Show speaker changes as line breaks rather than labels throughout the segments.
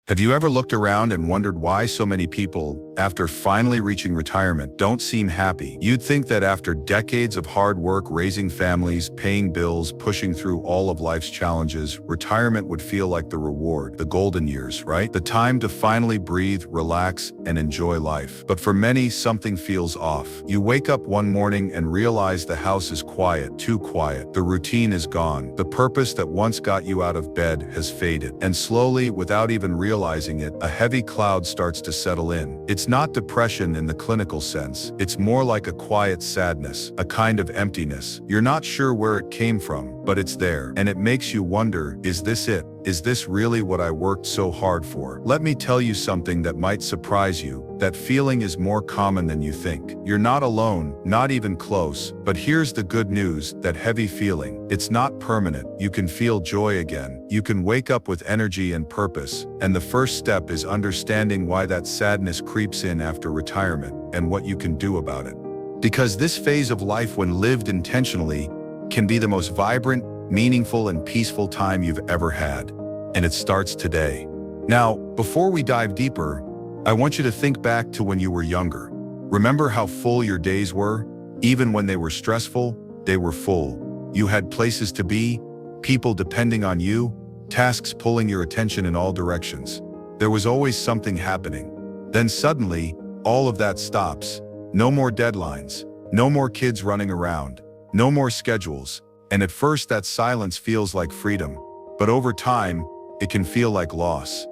Have you ever looked around and wondered why so many people, after finally reaching retirement, don't seem happy? You'd think that after decades of hard work raising families, paying bills, pushing through all of life's challenges, retirement would feel like the reward, the golden years, right? The time to finally breathe, relax, and enjoy life. But for many, something feels off. You wake up one morning and realize the house is quiet, too quiet. The routine is gone. The purpose that once got you out of bed has faded. And slowly, without even realizing it, a heavy cloud starts to settle in. It's not depression in the clinical sense. It's more like a quiet sadness, a kind of emptiness. You're not sure where it came from, but it's there. And it makes you wonder, is this it? Is this really what I worked so hard for? Let me tell you something that might surprise you. That feeling is more common than you think. You're not alone, not even close. But here's the good news, that heavy feeling, it's not permanent. You can feel joy again. You can wake up with energy and purpose. And the first step is understanding why that sadness creeps in after retirement and what you can do about it. Because this phase of life, when lived intentionally, can be the most vibrant, meaningful, and peaceful time you've ever had. And it starts today. Now, before we dive deeper, I want you to think back to when you were younger. Remember how full your days were? Even when they were stressful, they were full. You had places to be, people depending on you, tasks pulling your attention in all directions. There was always something happening. Then suddenly, all of that stops. No more deadlines, no more kids running around, no more schedules. And at first that silence feels like freedom, but over time, it can feel like loss.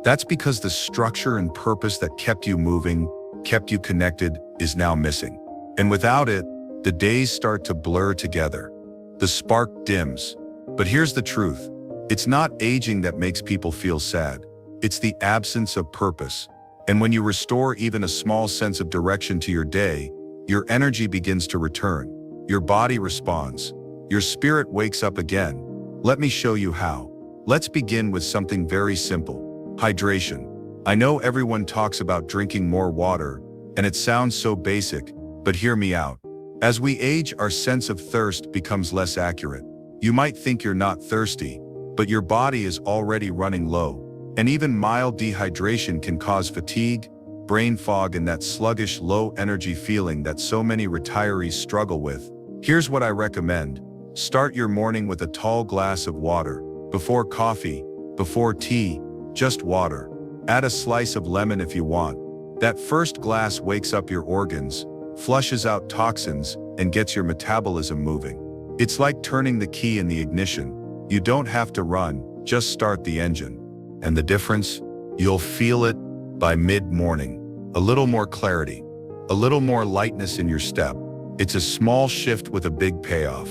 That's because the structure and purpose that kept you moving, kept you connected, is now missing. And without it, the days start to blur together. The spark dims. But here's the truth. It's not aging that makes people feel sad. It's the absence of purpose. And when you restore even a small sense of direction to your day, your energy begins to return. Your body responds. Your spirit wakes up again. Let me show you how. Let's begin with something very simple. Hydration. I know everyone talks about drinking more water, and it sounds so basic, but hear me out. As we age, our sense of thirst becomes less accurate. You might think you're not thirsty, but your body is already running low. And even mild dehydration can cause fatigue, brain fog, and that sluggish, low-energy feeling that so many retirees struggle with. Here's what I recommend. Start your morning with a tall glass of water. Before coffee, before tea, just water. Add a slice of lemon if you want. That first glass wakes up your organs, flushes out toxins, and gets your metabolism moving. It's like turning the key in the ignition. You don't have to run, just start the engine. And the difference? You'll feel it by mid-morning. A little more clarity, a little more lightness in your step. It's a small shift with a big payoff.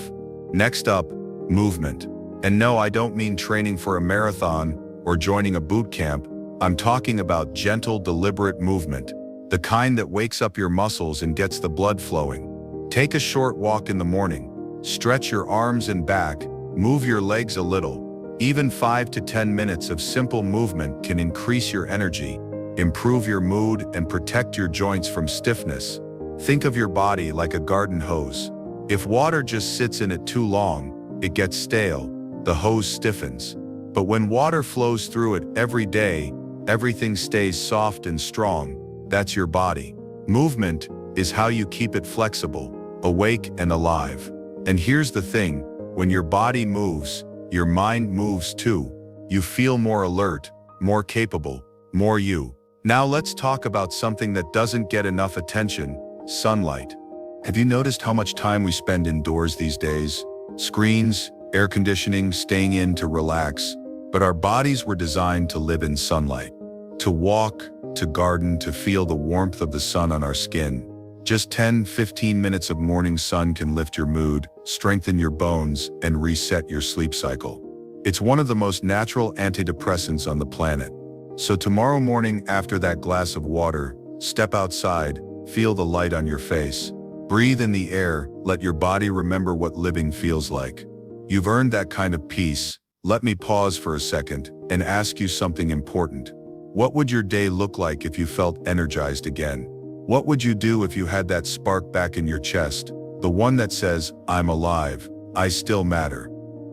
Next up, movement. And no, I don't mean training for a marathon or joining a boot camp. I'm talking about gentle, deliberate movement, the kind that wakes up your muscles and gets the blood flowing. Take a short walk in the morning, stretch your arms and back, move your legs a little. Even 5 to 10 minutes of simple movement can increase your energy, improve your mood, and protect your joints from stiffness. Think of your body like a garden hose. If water just sits in it too long, it gets stale. The hose stiffens. But when water flows through it every day, everything stays soft and strong. That's your body. Movement is how you keep it flexible, awake, and alive. And here's the thing, when your body moves, your mind moves too. You feel more alert, more capable, more you. Now let's talk about something that doesn't get enough attention, sunlight. Have you noticed how much time we spend indoors these days? Screens, air conditioning, staying in to relax. But our bodies were designed to live in sunlight. To walk, to garden, to feel the warmth of the sun on our skin. Just 10-15 minutes of morning sun can lift your mood, strengthen your bones, and reset your sleep cycle. It's one of the most natural antidepressants on the planet. So tomorrow morning, after that glass of water, step outside, feel the light on your face. Breathe in the air, let your body remember what living feels like. You've earned that kind of peace. Let me pause for a second and ask you something important. What would your day look like if you felt energized again? What would you do if you had that spark back in your chest? The one that says, I'm alive, I still matter,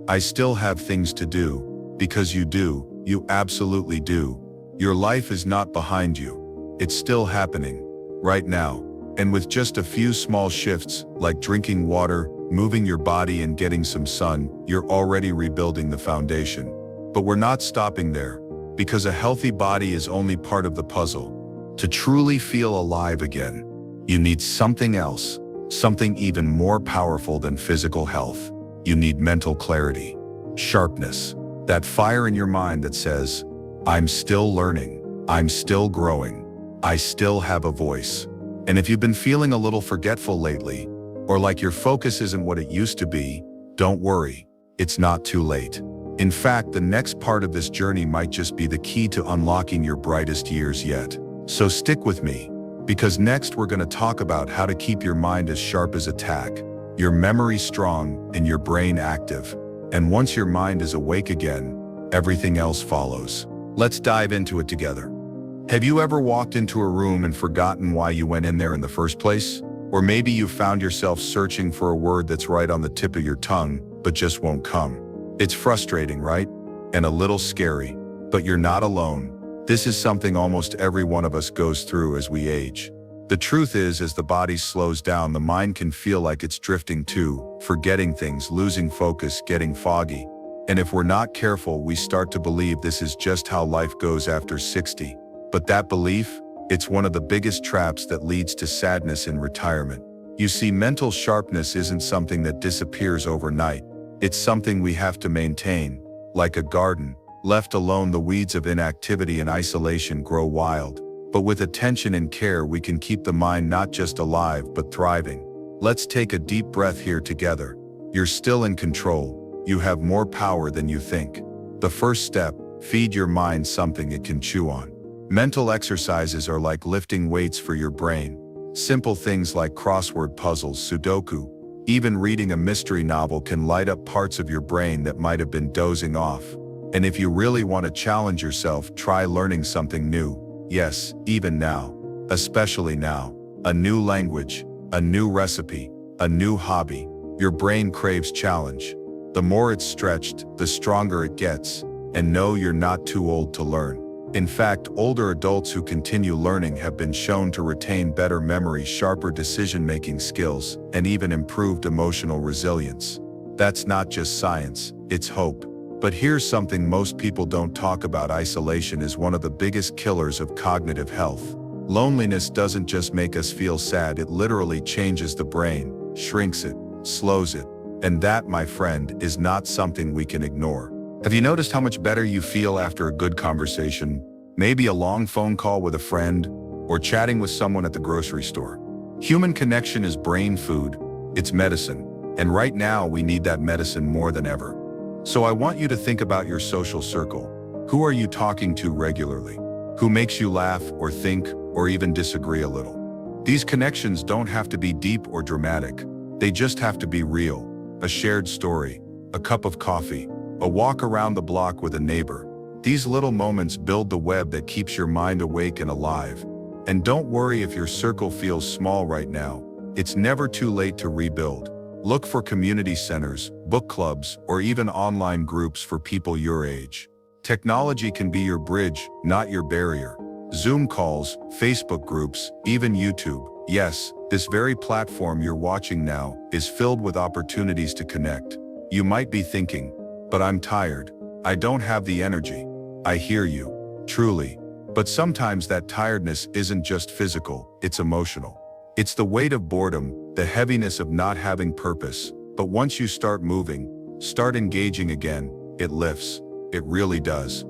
I still have things to do. Because you do, you absolutely do. Your life is not behind you. It's still happening, right now. And with just a few small shifts, like drinking water, moving your body and getting some sun, you're already rebuilding the foundation. But we're not stopping there, because a healthy body is only part of the puzzle. To truly feel alive again, you need something else, something even more powerful than physical health. You need mental clarity, sharpness, that fire in your mind that says, I'm still learning, I'm still growing, I still have a voice. And if you've been feeling a little forgetful lately, or like your focus isn't what it used to be, don't worry, it's not too late. In fact, the next part of this journey might just be the key to unlocking your brightest years yet. So stick with me, because next we're going to talk about how to keep your mind as sharp as a tack, your memory strong, and your brain active. And once your mind is awake again, everything else follows. Let's dive into it together. Have you ever walked into a room and forgotten why you went in there in the first place? Or maybe you found yourself searching for a word that's right on the tip of your tongue, but just won't come. It's frustrating, right? And a little scary. But you're not alone. This is something almost every one of us goes through as we age. The truth is, as the body slows down, the mind can feel like it's drifting too, forgetting things, losing focus, getting foggy. And if we're not careful, we start to believe this is just how life goes after 60. But that belief, it's one of the biggest traps that leads to sadness in retirement. You see, mental sharpness isn't something that disappears overnight. It's something we have to maintain. Like a garden, left alone, the weeds of inactivity and isolation grow wild. But with attention and care, we can keep the mind not just alive, but thriving. Let's take a deep breath here together. You're still in control. You have more power than you think. The first step, feed your mind something it can chew on. Mental exercises are like lifting weights for your brain. Simple things like crossword puzzles, Sudoku, even reading a mystery novel can light up parts of your brain that might have been dozing off. And if you really want to challenge yourself, try learning something new. Yes, even now. Especially now. A new language, a new recipe, a new hobby. Your brain craves challenge. The more it's stretched, the stronger it gets. And no, you're not too old to learn. In fact, older adults who continue learning have been shown to retain better memory, sharper decision-making skills, and even improved emotional resilience. That's not just science, it's hope. But here's something most people don't talk about. Isolation is one of the biggest killers of cognitive health. Loneliness doesn't just make us feel sad, it literally changes the brain, shrinks it, slows it. And that, my friend, is not something we can ignore. Have you noticed how much better you feel after a good conversation? Maybe a long phone call with a friend, or chatting with someone at the grocery store. Human connection is brain food, it's medicine, and right now we need that medicine more than ever. So I want you to think about your social circle. Who are you talking to regularly? Who makes you laugh or think or even disagree a little? These connections don't have to be deep or dramatic. They just have to be real. A shared story, a cup of coffee, a walk around the block with a neighbor. These little moments build the web that keeps your mind awake and alive. And don't worry if your circle feels small right now. It's never too late to rebuild. Look for community centers, book clubs, or even online groups for people your age. Technology can be your bridge, not your barrier. Zoom calls, Facebook groups, even YouTube. Yes, this very platform you're watching now is filled with opportunities to connect. You might be thinking, but I'm tired. I don't have the energy. I hear you, truly. But sometimes that tiredness isn't just physical, it's emotional. It's the weight of boredom, the heaviness of not having purpose. But once you start moving, start engaging again, it lifts. It really does.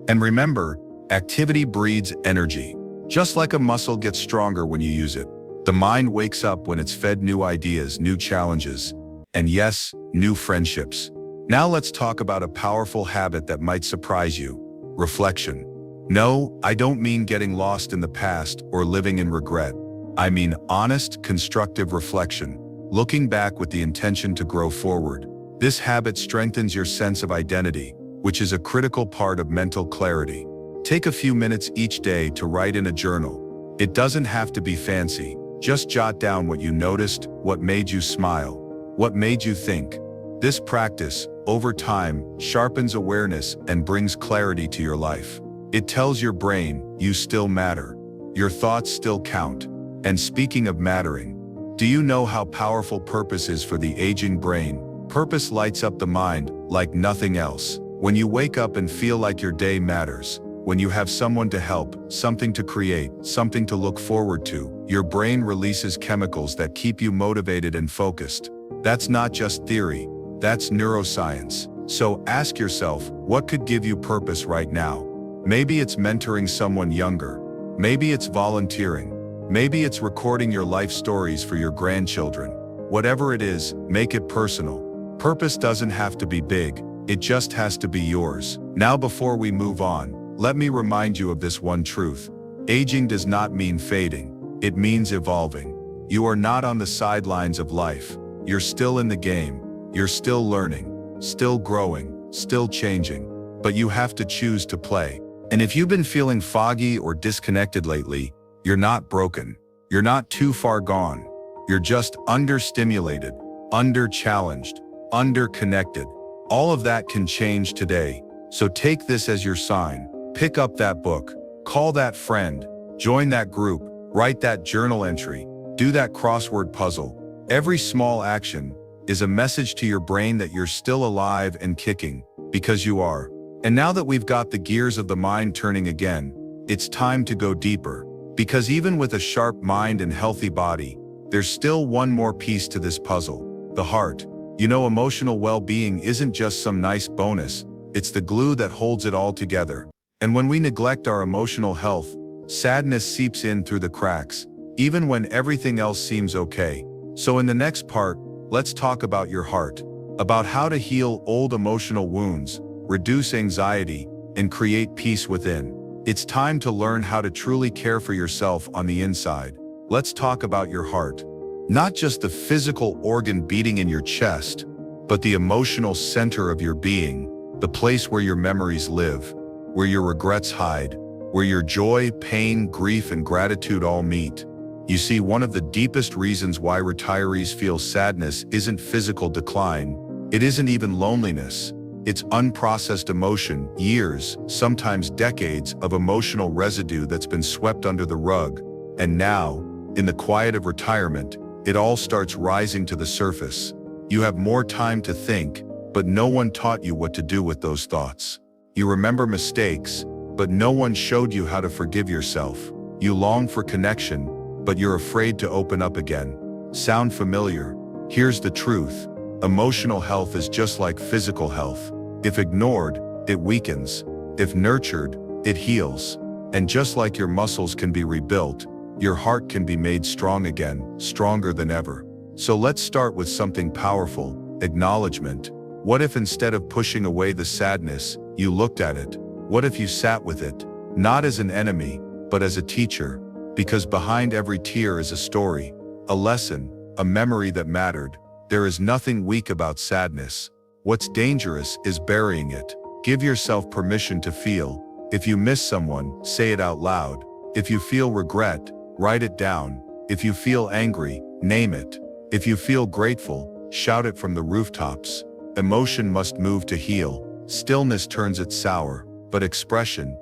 And remember, activity breeds energy. Just like a muscle gets stronger when you use it. The mind wakes up when it's fed new ideas, new challenges, and yes, new friendships. Now let's talk about a powerful habit that might surprise you. Reflection. No, I don't mean getting lost in the past or living in regret. I mean honest, constructive reflection, looking back with the intention to grow forward. This habit strengthens your sense of identity, which is a critical part of mental clarity. Take a few minutes each day to write in a journal. It doesn't have to be fancy. Just jot down what you noticed, what made you smile, what made you think. This practice, over time, sharpens awareness and brings clarity to your life. It tells your brain, you still matter. Your thoughts still count. And speaking of mattering, do you know how powerful purpose is for the aging brain? Purpose lights up the mind like nothing else. When you wake up and feel like your day matters, when you have someone to help, something to create, something to look forward to, your brain releases chemicals that keep you motivated and focused. That's not just theory, that's neuroscience. So ask yourself, what could give you purpose right now? Maybe it's mentoring someone younger. Maybe it's volunteering. Maybe it's recording your life stories for your grandchildren. Whatever it is, make it personal. Purpose doesn't have to be big, it just has to be yours. Now before we move on, let me remind you of this one truth. Aging does not mean fading, it means evolving. You are not on the sidelines of life. You're still in the game. You're still learning, still growing, still changing. But you have to choose to play. And if you've been feeling foggy or disconnected lately, you're not broken. You're not too far gone. You're just understimulated, under-challenged, under-connected. All of that can change today. So take this as your sign. Pick up that book, call that friend, join that group, write that journal entry, do that crossword puzzle. Every small action is a message to your brain that you're still alive and kicking, because you are. And now that we've got the gears of the mind turning again, it's time to go deeper. Because even with a sharp mind and healthy body, there's still one more piece to this puzzle: the heart. You know, emotional well-being isn't just some nice bonus, it's the glue that holds it all together. And when we neglect our emotional health, sadness seeps in through the cracks, even when everything else seems okay. So in the next part, let's talk about your heart, about how to heal old emotional wounds, reduce anxiety, and create peace within. It's time to learn how to truly care for yourself on the inside. Let's talk about your heart. Not just the physical organ beating in your chest, but the emotional center of your being, the place where your memories live, where your regrets hide, where your joy, pain, grief, and gratitude all meet. You see, one of the deepest reasons why retirees feel sadness isn't physical decline. It isn't even loneliness. It's unprocessed emotion, years, sometimes decades of emotional residue that's been swept under the rug. And now, in the quiet of retirement, it all starts rising to the surface. You have more time to think, but no one taught you what to do with those thoughts. You remember mistakes, but no one showed you how to forgive yourself. You long for connection, but you're afraid to open up again. Sound familiar? Here's the truth. Emotional health is just like physical health. If ignored, it weakens. If nurtured, it heals. And just like your muscles can be rebuilt, your heart can be made strong again, stronger than ever. So let's start with something powerful: acknowledgement. What if instead of pushing away the sadness, you looked at it? What if you sat with it, not as an enemy, but as a teacher? Because behind every tear is a story, a lesson, a memory that mattered. There is nothing weak about sadness. What's dangerous is burying it. Give yourself permission to feel. If you miss someone, say it out loud. If you feel regret, write it down. If you feel angry, name it. If you feel grateful, shout it from the rooftops. Emotion must move to heal. Stillness turns it sour, but expression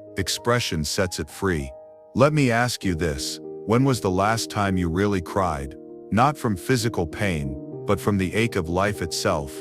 sets it free. Let me ask you this: when was the last time you really cried? Not from physical pain, but from the ache of life itself.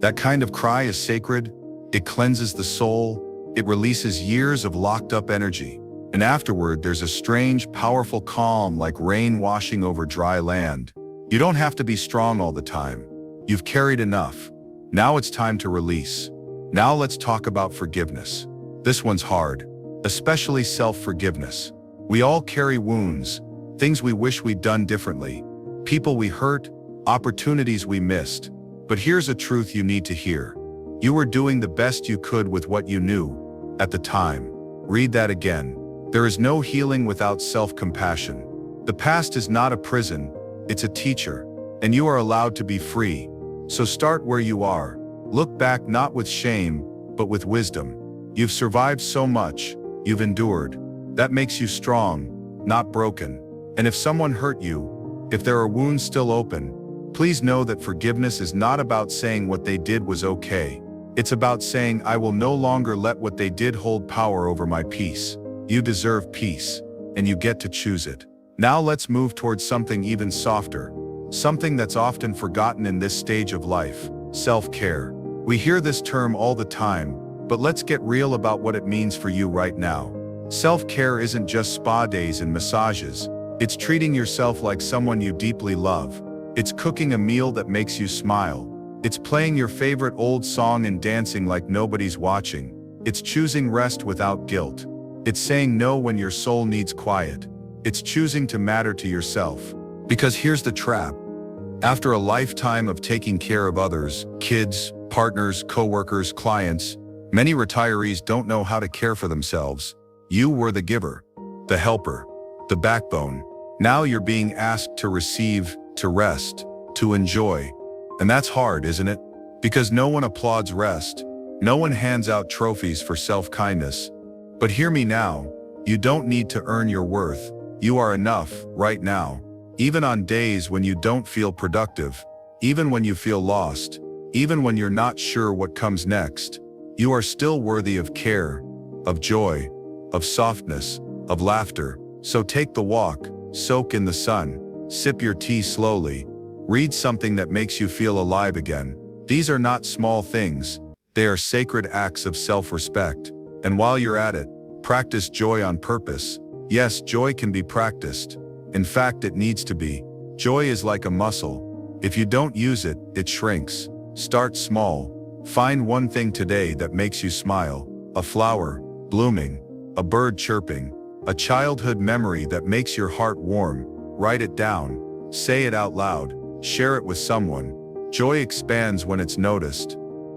That kind of cry is sacred. It cleanses the soul. It releases years of locked up energy. And afterward, there's a strange, powerful calm, like rain washing over dry land. You don't have to be strong all the time. You've carried enough. Now it's time to release. Now let's talk about forgiveness. This one's hard, especially self-forgiveness. We all carry wounds, things we wish we'd done differently, people we hurt, opportunities we missed. But here's a truth you need to hear. You were doing the best you could with what you knew at the time. Read that again. There is no healing without self-compassion. The past is not a prison, it's a teacher, and you are allowed to be free. So start where you are. Look back not with shame, but with wisdom. You've survived so much, you've endured. That makes you strong, not broken. And if someone hurt you, if there are wounds still open, please know that forgiveness is not about saying what they did was okay. It's about saying, I will no longer let what they did hold power over my peace. You deserve peace, and you get to choose it. Now let's move towards something even softer, something that's often forgotten in this stage of life: self-care. We hear this term all the time, but let's get real about what it means for you right now. Self-care isn't just spa days and massages. It's treating yourself like someone you deeply love. It's cooking a meal that makes you smile. It's playing your favorite old song and dancing like nobody's watching. It's choosing rest without guilt. It's saying no when your soul needs quiet. It's choosing to matter to yourself. Because here's the trap. After a lifetime of taking care of others, kids, partners, coworkers, clients, many retirees don't know how to care for themselves. You were the giver, the helper, the backbone. Now you're being asked to receive, to rest, to enjoy. And that's hard, isn't it? Because no one applauds rest. No one hands out trophies for self-kindness. But hear me now, you don't need to earn your worth. You are enough, right now. Even on days when you don't feel productive, even when you feel lost, even when you're not sure what comes next, you are still worthy of care, of joy, of softness, of laughter. So take the walk, soak in the sun, sip your tea slowly, read something that makes you feel alive again. These are not small things. They are sacred acts of self-respect. And while you're at it, practice joy on purpose. Yes, joy can be practiced. In fact, it needs to be. Joy is like a muscle. If you don't use it, it shrinks. Start small. Find one thing today that makes you smile. A flower blooming, a bird chirping, a childhood memory that makes your heart warm. Write it down. Say it out loud. Share it with someone. Joy expands when it's noticed.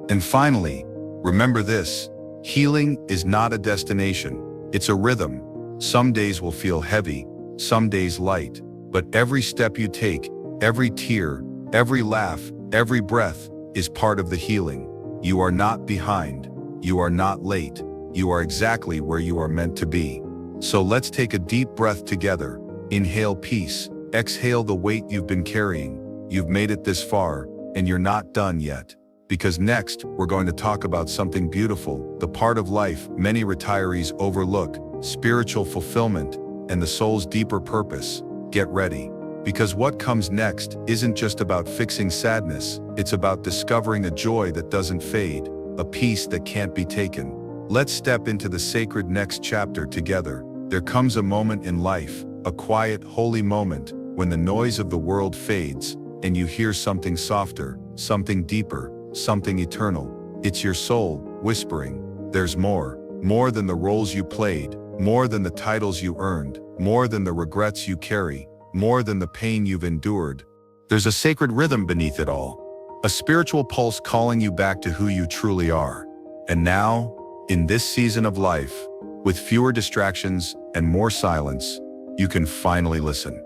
And finally, remember this: healing is not a destination. It's a rhythm. Some days will feel heavy, some days light, but every step you take, every tear, every laugh, every breath is part of the healing. You are not behind. You are not late. You are exactly where you are meant to be. So let's take a deep breath together. Inhale peace. Exhale the weight you've been carrying. You've made it this far, and you're not done yet. Because next, we're going to talk about something beautiful, the part of life many retirees overlook: spiritual fulfillment and the soul's deeper purpose. Get ready. Because what comes next isn't just about fixing sadness, it's about discovering a joy that doesn't fade, a peace that can't be taken. Let's step into the sacred next chapter together. There comes a moment in life, a quiet, holy moment, when the noise of the world fades, and you hear something softer, something deeper, something eternal. It's your soul whispering, there's more. More than the roles you played, more than the titles you earned, more than the regrets you carry, more than the pain you've endured. There's a sacred rhythm beneath it all, a spiritual pulse calling you back to who you truly are. And now, in this season of life, with fewer distractions and more silence, you can finally listen.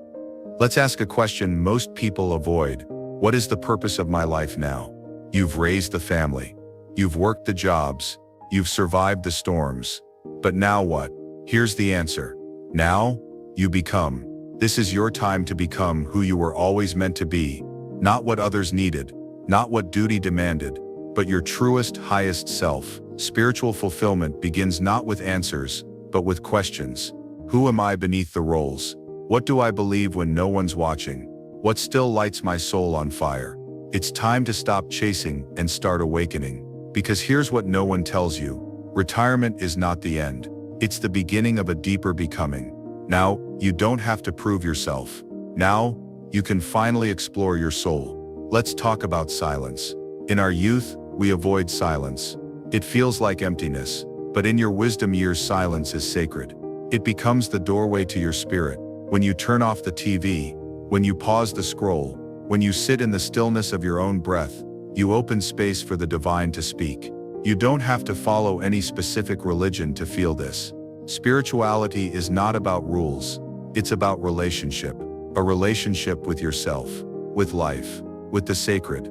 Let's ask a question most people avoid. What is the purpose of my life now? You've raised the family. You've worked the jobs. You've survived the storms. But now what? Here's the answer. Now, you become. This is your time to become who you were always meant to be. Not what others needed, not what duty demanded, but your truest, highest self. Spiritual fulfillment begins not with answers, but with questions. Who am I beneath the roles? What do I believe when no one's watching? What still lights my soul on fire? It's time to stop chasing and start awakening. Because here's what no one tells you. Retirement is not the end. It's the beginning of a deeper becoming. Now, you don't have to prove yourself. Now, you can finally explore your soul. Let's talk about silence. In our youth, we avoid silence. It feels like emptiness, but in your wisdom years, silence is sacred. It becomes the doorway to your spirit. When you turn off the TV, when you pause the scroll, when you sit in the stillness of your own breath, you open space for the divine to speak. You don't have to follow any specific religion to feel this. Spirituality is not about rules. It's about relationship. A relationship with yourself, with life, with the sacred.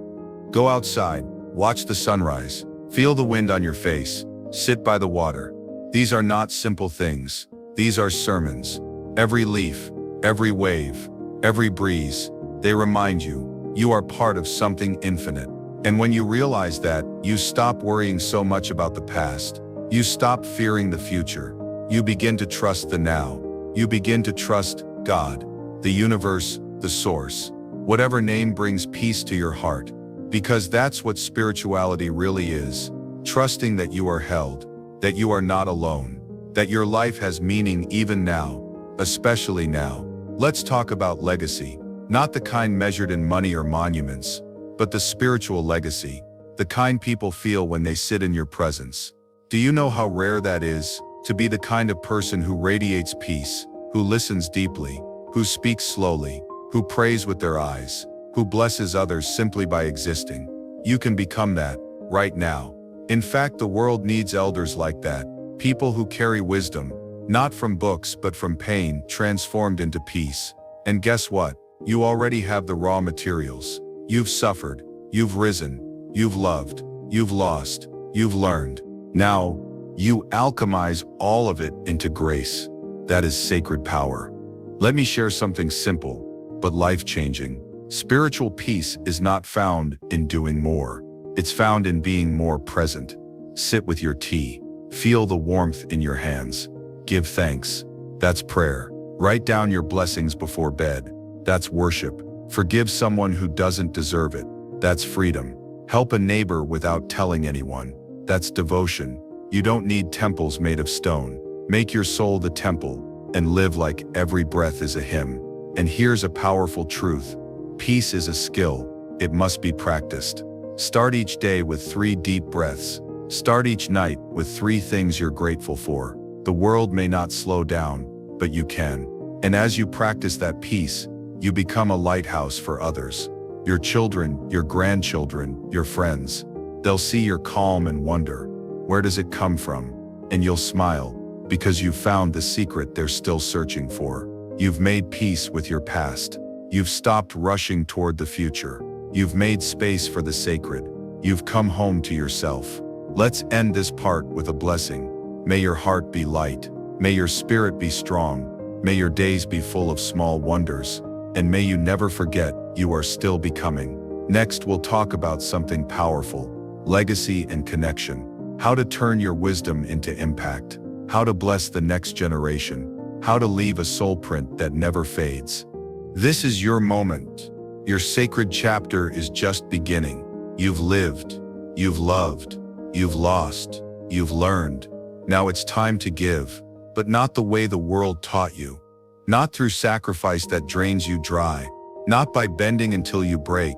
Go outside, watch the sunrise, feel the wind on your face, sit by the water. These are not simple things. These are sermons. Every leaf, every wave, every breeze, they remind you, you are part of something infinite. And when you realize that, you stop worrying so much about the past. You stop fearing the future. You begin to trust the now. You begin to trust God, the universe, the source. Whatever name brings peace to your heart. Because that's what spirituality really is. Trusting that you are held, that you are not alone, that your life has meaning even now, especially now. Let's talk about legacy. Not the kind measured in money or monuments, but the spiritual legacy, the kind people feel when they sit in your presence. Do you know how rare that is? To be the kind of person who radiates peace, who listens deeply, who speaks slowly, who prays with their eyes, who blesses others simply by existing. You can become that, right now. In fact, the world needs elders like that, people who carry wisdom, not from books but from pain, transformed into peace. And guess what? You already have the raw materials. You've suffered, you've risen, you've loved, you've lost, you've learned. Now, you alchemize all of it into grace. That is sacred power. Let me share something simple, but life-changing. Spiritual peace is not found in doing more. It's found in being more present. Sit with your tea. Feel the warmth in your hands. Give thanks. That's prayer. Write down your blessings before bed. That's worship. Forgive someone who doesn't deserve it. That's freedom. Help a neighbor without telling anyone. That's devotion. You don't need temples made of stone. Make your soul the temple and live like every breath is a hymn. And here's a powerful truth. Peace is a skill. It must be practiced. Start each day with 3 deep breaths. Start each night with 3 things you're grateful for. The world may not slow down, but you can. And as you practice that peace, you become a lighthouse for others. Your children, your grandchildren, your friends. They'll see your calm and wonder, where does it come from? And you'll smile, because you've found the secret they're still searching for. You've made peace with your past. You've stopped rushing toward the future. You've made space for the sacred. You've come home to yourself. Let's end this part with a blessing. May your heart be light. May your spirit be strong. May your days be full of small wonders. And may you never forget you are still becoming. Next, we'll talk about something powerful. Legacy and connection. How to turn your wisdom into impact. How to bless the next generation. How to leave a soul print that never fades. This is your moment. Your sacred chapter is just beginning. You've lived. You've loved. You've lost. You've learned. Now it's time to give, but not the way the world taught you. Not through sacrifice that drains you dry. Not by bending until you break.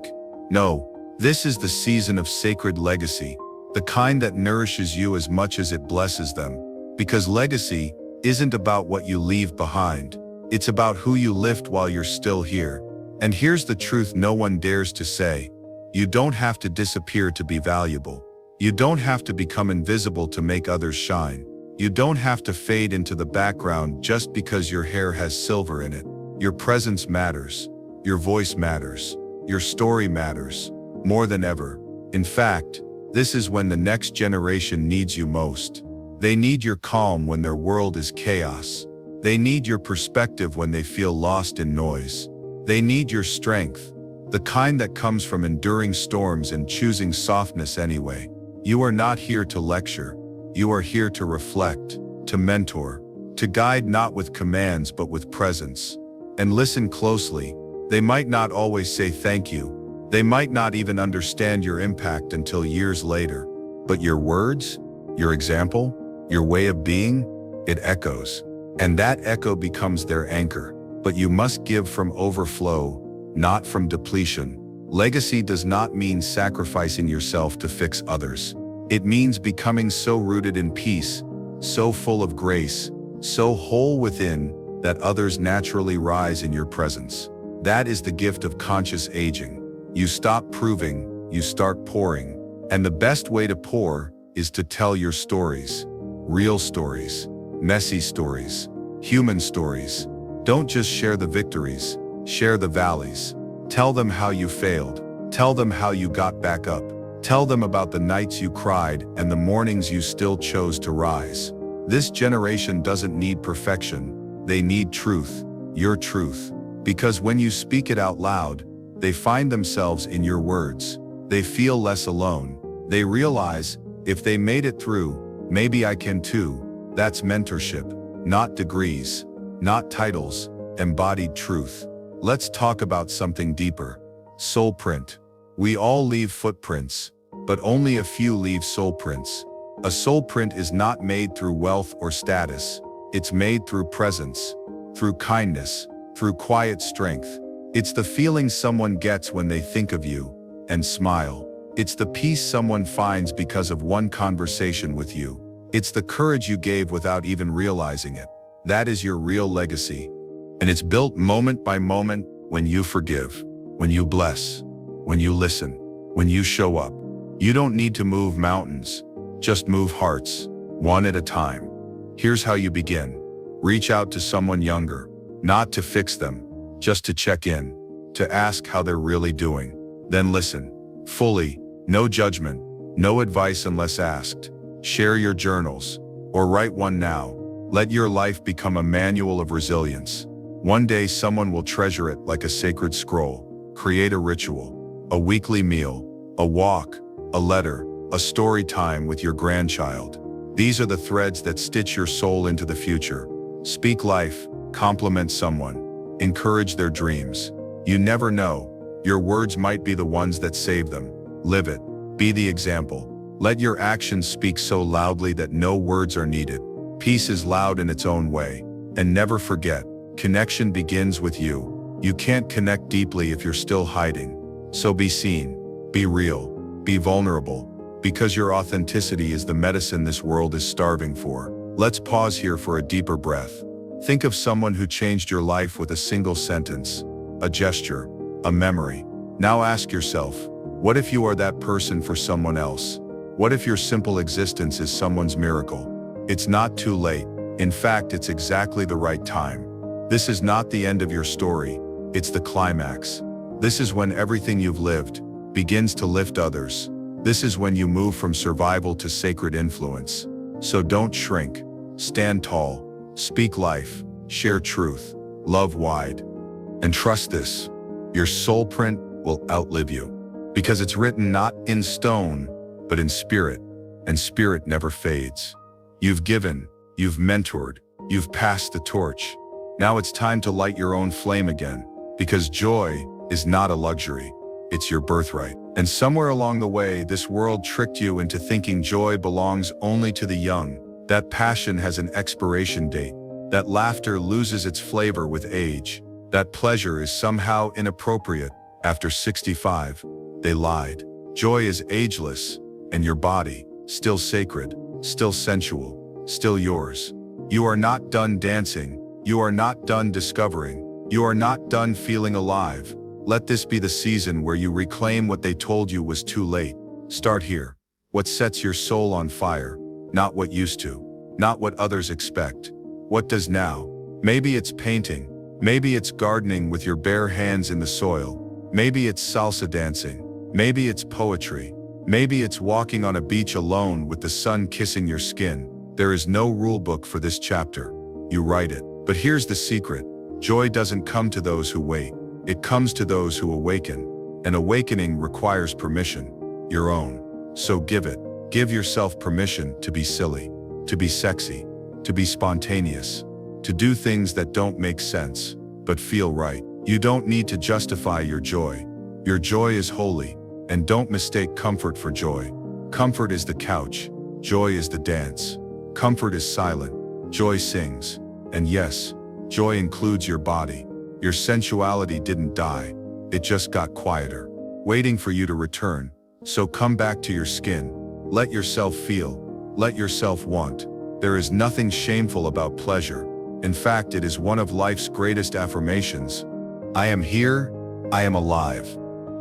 No, this is the season of sacred legacy, the kind that nourishes you as much as it blesses them. Because legacy isn't about what you leave behind. It's about who you lift while you're still here. And here's the truth no one dares to say. You don't have to disappear to be valuable. You don't have to become invisible to make others shine. You don't have to fade into the background just because your hair has silver in it. Your presence matters. Your voice matters. Your story matters. More than ever. In fact, this is when the next generation needs you most. They need your calm when their world is chaos. They need your perspective when they feel lost in noise. They need your strength, the kind that comes from enduring storms and choosing softness anyway. You are not here to lecture. You are here to reflect, to mentor, to guide not with commands but with presence. And listen closely. They might not always say thank you. They might not even understand your impact until years later. But your words, your example, your way of being, it echoes. And that echo becomes their anchor. But you must give from overflow, not from depletion. Legacy does not mean sacrificing yourself to fix others. It means becoming so rooted in peace, so full of grace, so whole within, that others naturally rise in your presence. That is the gift of conscious aging. You stop proving, you start pouring. And the best way to pour is to tell your stories. Real stories, messy stories, human stories. Don't just share the victories, share the valleys. Tell them how you failed. Tell them how you got back up. Tell them about the nights you cried and the mornings you still chose to rise. This generation doesn't need perfection. They need truth, your truth. Because when you speak it out loud, they find themselves in your words. They feel less alone. They realize, if they made it through, maybe I can too. That's mentorship, not degrees, not titles, embodied truth. Let's talk about something deeper. Soul print. We all leave footprints, but only a few leave soul prints. A soul print is not made through wealth or status. It's made through presence, through kindness, through quiet strength. It's the feeling someone gets when they think of you and smile. It's the peace someone finds because of one conversation with you. It's the courage you gave without even realizing it. That is your real legacy. And it's built moment by moment when you forgive, when you bless, when you listen, when you show up. You don't need to move mountains, just move hearts, one at a time. Here's how you begin. Reach out to someone younger, not to fix them, just to check in, to ask how they're really doing. Then listen, fully, no judgment, no advice unless asked. Share your journals, or write one now. Let your life become a manual of resilience. One day someone will treasure it like a sacred scroll. Create a ritual, a weekly meal, a walk, a letter, a story time with your grandchild. These are the threads that stitch your soul into the future. Speak life, compliment someone, encourage their dreams. You never know, your words might be the ones that save them. Live it, be the example. Let your actions speak so loudly that no words are needed. Peace is loud in its own way. And never forget, connection begins with you. You can't connect deeply if you're still hiding. So be seen, be real, be vulnerable, because your authenticity is the medicine this world is starving for. Let's pause here for a deeper breath. Think of someone who changed your life with a single sentence, a gesture, a memory. Now ask yourself, what if you are that person for someone else? What if your simple existence is someone's miracle? It's not too late. In fact, it's exactly the right time. This is not the end of your story. It's the climax. This is when everything you've lived begins to lift others. This is when you move from survival to sacred influence. So don't shrink. Stand tall. Speak life. Share truth. Love wide. And trust this. Your soul print will outlive you. Because it's written not in stone, but in spirit. And spirit never fades. You've given. You've mentored. You've passed the torch. Now it's time to light your own flame again. Because joy is not a luxury. It's your birthright. And somewhere along the way, this world tricked you into thinking joy belongs only to the young. That passion has an expiration date. That laughter loses its flavor with age. That pleasure is somehow inappropriate after 65. They lied. Joy is ageless, and your body, still sacred, still sensual, still yours. You are not done dancing. You are not done discovering. You are not done feeling alive. Let this be the season where you reclaim what they told you was too late. Start here. What sets your soul on fire? Not what used to. Not what others expect. What does now? Maybe it's painting. Maybe it's gardening with your bare hands in the soil. Maybe it's salsa dancing. Maybe it's poetry. Maybe it's walking on a beach alone with the sun kissing your skin. There is no rule book for this chapter. You write it. But here's the secret. Joy doesn't come to those who wait. It comes to those who awaken. An awakening requires permission, your own. So give it. Give yourself permission to be silly, to be sexy, to be spontaneous, to do things that don't make sense, but feel right. You don't need to justify your joy. Your joy is holy, and don't mistake comfort for joy. Comfort is the couch. Joy is the dance. Comfort is silent. Joy sings. And yes, joy includes your body. Your sensuality didn't die. It just got quieter, waiting for you to return. So come back to your skin. Let yourself feel. Let yourself want. There is nothing shameful about pleasure. In fact, it is one of life's greatest affirmations. I am here. I am alive.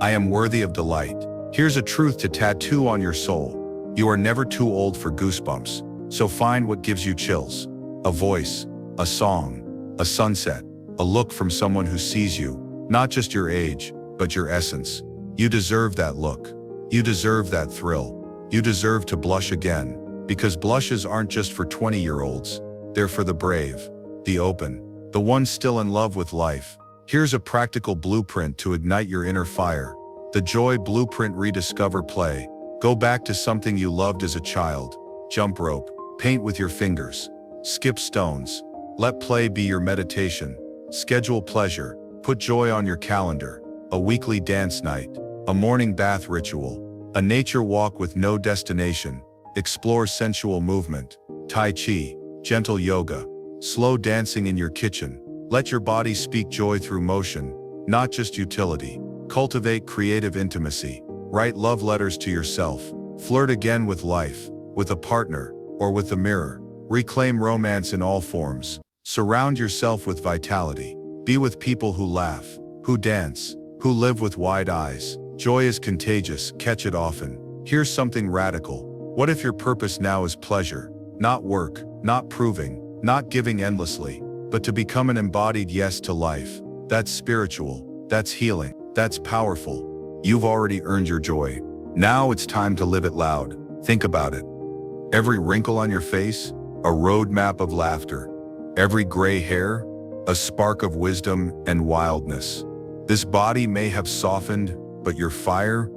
I am worthy of delight. Here's a truth to tattoo on your soul. You are never too old for goosebumps. So find what gives you chills. A voice, a song, a sunset, a look from someone who sees you, not just your age, but your essence. You deserve that look. You deserve that thrill. You deserve to blush again, because blushes aren't just for 20-year-olds. They're for the brave, the open, the ones still in love with life. Here's a practical blueprint to ignite your inner fire. The joy blueprint. Rediscover play. Go back to something you loved as a child. Jump rope. Paint with your fingers. Skip stones. Let play be your meditation. Schedule pleasure. Put joy on your calendar. A weekly dance night. A morning bath ritual. A nature walk with no destination. Explore sensual movement. Tai Chi. Gentle yoga. Slow dancing in your kitchen. Let your body speak joy through motion, not just utility. Cultivate creative intimacy. Write love letters to yourself. Flirt again with life, with a partner, or with the mirror. Reclaim romance in all forms. Surround yourself with vitality. Be with people who laugh, who dance, who live with wide eyes. Joy is contagious, catch it often. Here's something radical. What if your purpose now is pleasure? Not work, not proving, not giving endlessly, but to become an embodied yes to life. That's spiritual, that's healing, that's powerful. You've already earned your joy. Now it's time to live it loud. Think about it. Every wrinkle on your face, a roadmap of laughter. Every gray hair, a spark of wisdom and wildness. This body may have softened, but your fire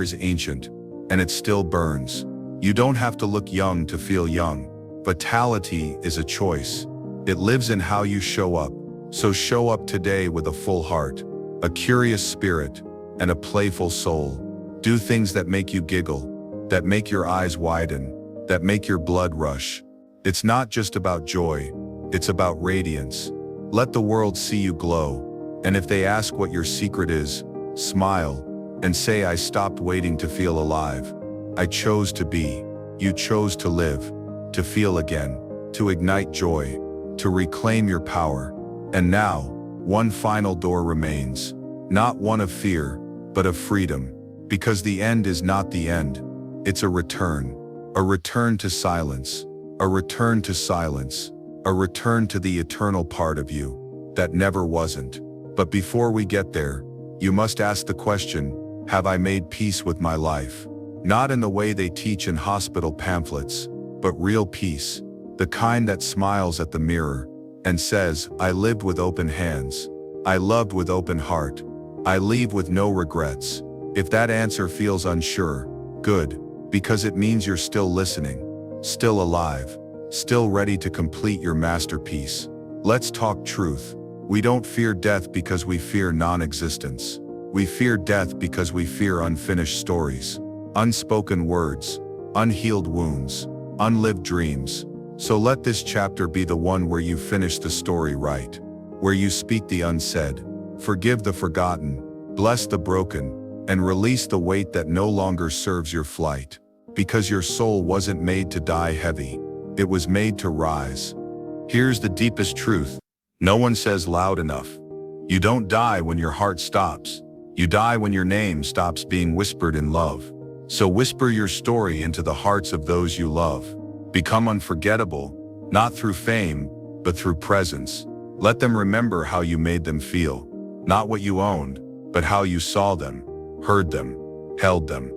is ancient, and it still burns. You don't have to look young to feel young. Vitality is a choice. It lives in how you show up. So show up today with a full heart, a curious spirit, and a playful soul. Do things that make you giggle, that make your eyes widen, that make your blood rush. It's not just about joy, it's about radiance. Let the world see you glow. And if they ask what your secret is, smile and say, I stopped waiting to feel alive. I chose to be. You chose to live, to feel again, to ignite joy, to reclaim your power. And now, one final door remains. Not one of fear, but of freedom. Because the end is not the end. It's a return to silence, a return to silence, a return to the eternal part of you that never wasn't. But before we get there, you must ask the question, have I made peace with my life? Not in the way they teach in hospital pamphlets, but real peace, the kind that smiles at the mirror and says, I lived with open hands, I loved with open heart, I leave with no regrets. If that answer feels unsure, good, because it means you're still listening, still alive, still ready to complete your masterpiece. Let's talk truth. We don't fear death because we fear non-existence. We fear death because we fear unfinished stories, unspoken words, unhealed wounds, unlived dreams. So let this chapter be the one where you finish the story right, where you speak the unsaid, forgive the forgotten, bless the broken, and release the weight that no longer serves your flight. Because your soul wasn't made to die heavy, it was made to rise. Here's the deepest truth. No one says loud enough. You don't die when your heart stops. You die when your name stops being whispered in love. So whisper your story into the hearts of those you love. Become unforgettable, not through fame, but through presence. Let them remember how you made them feel. Not what you owned, but how you saw them, heard them, held them.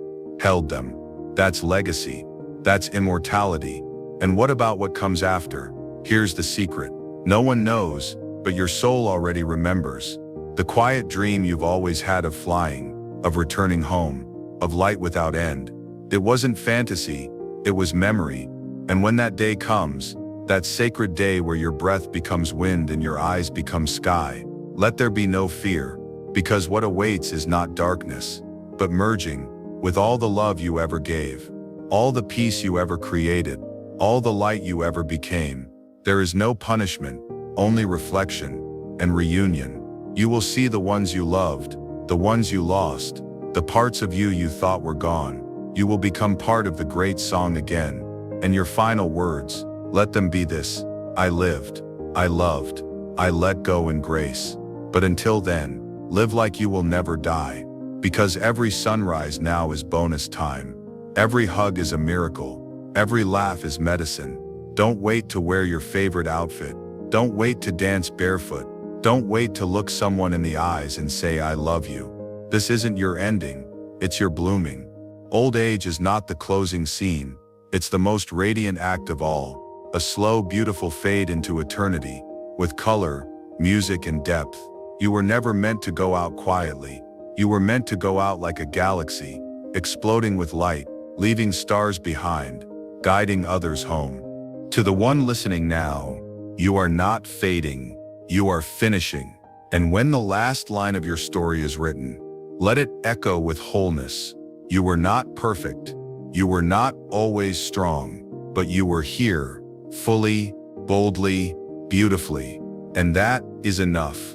That's legacy. That's immortality. And what about what comes after? Here's the secret. No one knows, but your soul already remembers. The quiet dream you've always had of flying, of returning home, of light without end. It wasn't fantasy, it was memory. And when that day comes, that sacred day where your breath becomes wind and your eyes become sky, let there be no fear, because what awaits is not darkness, but merging with all the love you ever gave, all the peace you ever created, all the light you ever became. There is no punishment, only reflection and reunion. You will see the ones you loved, the ones you lost, the parts of you you thought were gone. You will become part of the great song again. And your final words, let them be this: I lived, I loved, I let go in grace. But until then, live like you will never die. Because every sunrise now is bonus time. Every hug is a miracle. Every laugh is medicine. Don't wait to wear your favorite outfit. Don't wait to dance barefoot. Don't wait to look someone in the eyes and say, I love you. This isn't your ending, it's your blooming. Old age is not the closing scene. It's the most radiant act of all. A slow, beautiful fade into eternity, with color, music, and depth. You were never meant to go out quietly. You were meant to go out like a galaxy, exploding with light, leaving stars behind, guiding others home. To the one listening now, you are not fading, you are finishing. And when the last line of your story is written, let it echo with wholeness. You were not perfect, you were not always strong, but you were here, fully, boldly, beautifully. And that is enough.